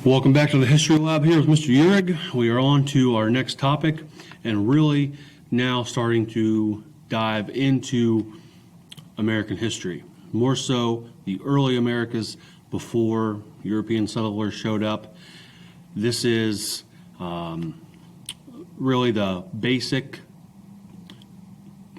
Welcome back to the History Lab here with Mr. Uhrig. We are on to our next topic and really now starting to dive into American history. More so the early Americas before European settlers showed up. This is really the basic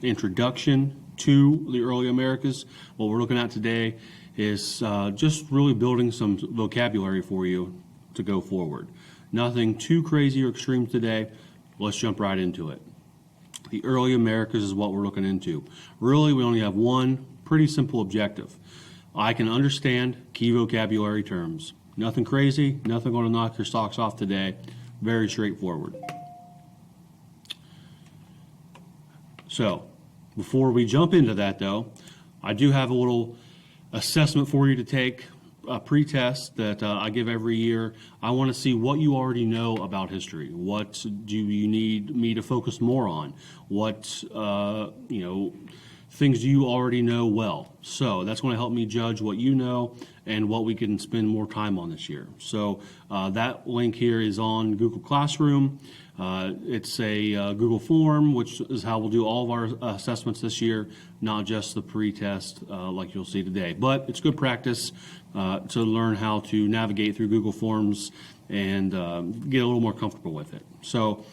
introduction to the early Americas. What we're looking at today is just really building some vocabulary for you to go forward. Nothing too crazy or extreme today. Let's jump right into it. The early Americas is what we're looking into. Really, we only have one pretty simple objective. I can understand key vocabulary terms. Nothing crazy, nothing going to knock your socks off today. Very straightforward. So, before we jump into that though, I do have a little assessment for you to take, a pre-test that I give every year. I want to see what you already know about history. What do you need me to focus more on? What things do you already know well? So that's going to help me judge what you know and what we can spend more time on this year. So that link here is on Google Classroom. It's a Google form, which is how we'll do all of our assessments this year, not just the pre-test like you'll see today. But it's good practice to learn how to navigate through Google Forms and get a little more comfortable with it. So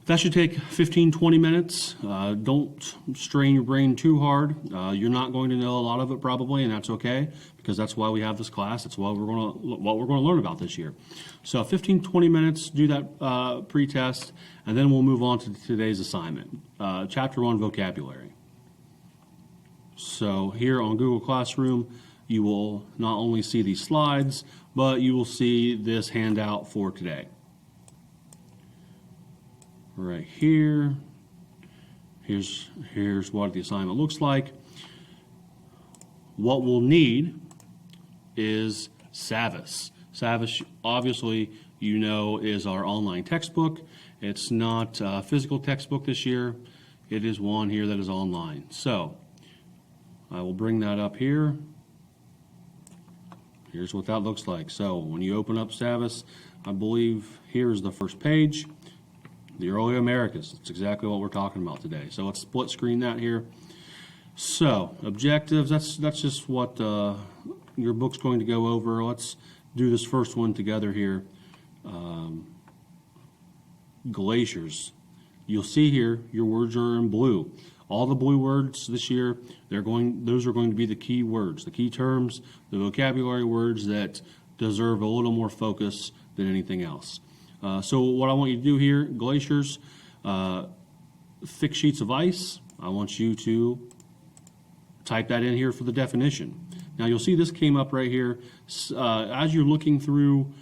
that should take 15-20 minutes. Don't strain your brain too hard. You're not going to know a lot of it probably, and that's okay, because that's why we have this class. That's what we're going to learn about this year. So 15-20 minutes, do that pre-test, and then we'll move on to today's assignment. Chapter 1, vocabulary. So here on Google Classroom, you will not only see these slides, but you will see this handout for today. Right here, here's what the assignment looks like. What we'll need is Savvis. Savvis, obviously, you know, is our online textbook. It's not a physical textbook this year. It is one here that is online. So I will bring that up here. Here's what that looks like. So when you open up Savvis, I believe here's the first page. The early Americas. That's exactly what we're talking about today. So let's split screen that here. So objectives, that's just what your book's going to go over. Let's do this first one together here. Glaciers. You'll see here your words are in blue. All the blue words this year, those are going to be the key words, the key terms, the vocabulary words that deserve a little more focus than anything else. So what I want you to do here, glaciers, thick sheets of ice, I want you to type that in here for the definition. Now you'll see this came up right here. As you're looking through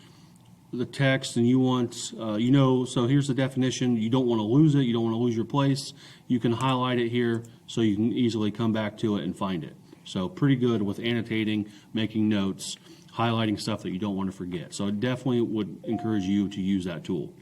the text and you want, so here's the definition. You don't want to lose it. You don't want to lose your place. You can highlight it here so you can easily come back to it and find it. So pretty good with annotating, making notes, highlighting stuff that you don't want to forget. So I definitely would encourage you to use that tool.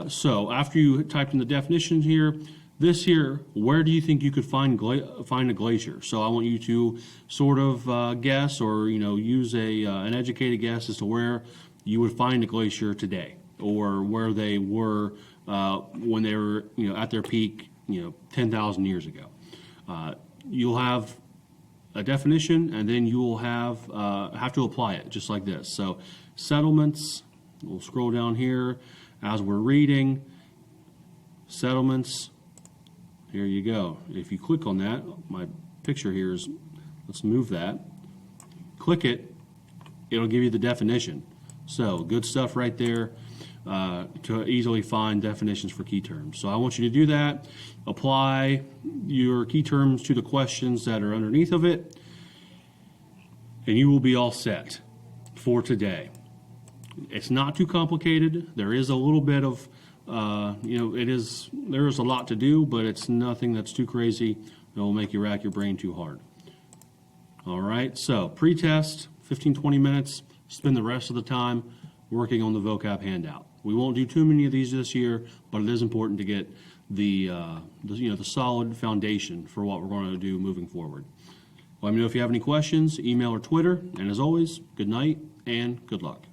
So after you typed in the definitions here, this here, where do you think you could find a glacier? So I want you to sort of guess or use an educated guess as to where you would find a glacier today, or where they were when they were at their peak 10,000 years ago. You'll have a definition, and then you will have to apply it just like this. So settlements, we'll scroll down here as we're reading. Settlements, here you go. If you click on that, my picture here is, let's move that. Click it, it'll give you the definition. So good stuff right there to easily find definitions for key terms. So I want you to do that. Apply your key terms to the questions that are underneath of it, and you will be all set for today. It's not too complicated. There is a little bit of, there is a lot to do, but it's nothing that's too crazy that will make you rack your brain too hard. All right, so pre-test, 15-20 minutes. Spend the rest of the time working on the vocab handout. We won't do too many of these this year, but it is important to get the solid foundation for what we're going to do moving forward. Let me know if you have any questions, email or Twitter, and as always, good night and good luck.